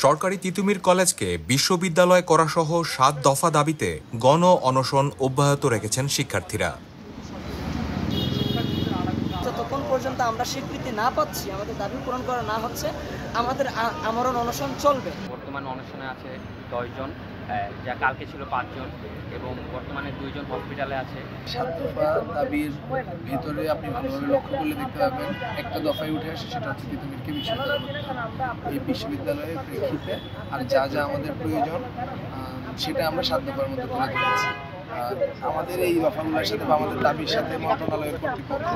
সরকারি তিতুমির কলেজকে বিশ্ববিদ্যালয় করাসহ ৭ দফা দাবিতে গণ অনশন অব্যাহত রেখেছেন শিক্ষার্থীরা। যতক্ষণ পর্যন্ত আমরা স্বীকৃতি না পাচ্ছি, আমাদের দাবি পূরণ করা না হচ্ছে, আমাদের আমরণ অনশন চলবে। বর্তমানে অনশনে আছে ১০ জন, যা কালকে ছিল ৫ জন এবং বর্তমানে ২ জন হসপিটালে আছে। ৭ দফা দাবির ভিতরে আপনি ভালোভাবে লক্ষ্য করলে দেখতে পাবেন একটা দফায় উঠে আসে, সেটা হচ্ছে তিতুমিরকে বিশ্ববিদ্যালয় করতে হবে। এই বিশ্ববিদ্যালয়ের প্রেক্ষিতে আর যা যা আমাদের প্রয়োজন সেটা আমরা ৭ দফার মধ্যে তুলে ধরেছি। আমাদের এই দফাগুলোর সাথে বা আমাদের দাবির সাথে মন্ত্রণালয়ের কর্তৃপক্ষ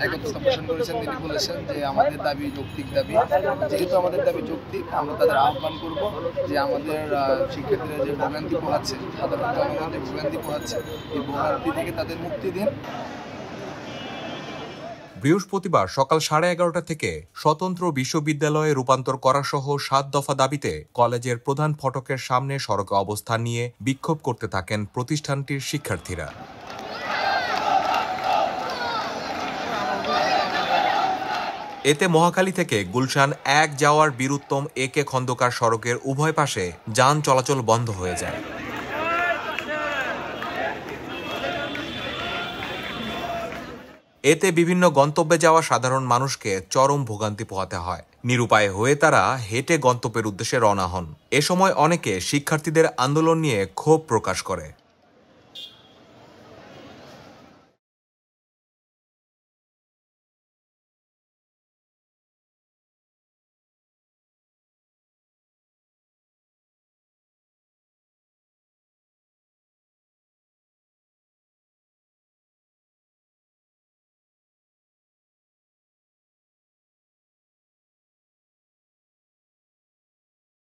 একত্রতা পোষণ করেছেন। তিনি বলেছেন যে আমাদের দাবি যৌক্তিক দাবি, যেহেতু আমাদের দাবি যৌক্তিক আমরা তাদের আহ্বান করব যে আমাদের শিক্ষার্থীরা যে ভোগান্তি পোহাচ্ছে, সাধারণ জনগণ যে ভোগান্তি পোহাচ্ছে, এই ভোগান্তি থেকে তাদের মুক্তি দিন। বৃহস্পতিবার সকাল 11:30 থেকে স্বতন্ত্র বিশ্ববিদ্যালয়ে রূপান্তর করাসহ ৭ দফা দাবিতে কলেজের প্রধান ফটকের সামনে সড়কে অবস্থান নিয়ে বিক্ষোভ করতে থাকেন প্রতিষ্ঠানটির শিক্ষার্থীরা। এতে মহাখালী থেকে গুলশান ১ যাওয়ার বীরুত্তম এ.কে খন্দকার সড়কের উভয় পাশে যান চলাচল বন্ধ হয়ে যায়। এতে বিভিন্ন গন্তব্যে যাওয়া সাধারণ মানুষকে চরম ভোগান্তি পোহাতে হয়। নিরুপায় হয়ে তারা হেঁটে গন্তব্যের উদ্দেশ্যে রওনা হন। এ সময় অনেকে শিক্ষার্থীদের আন্দোলন নিয়ে ক্ষোভ প্রকাশ করে।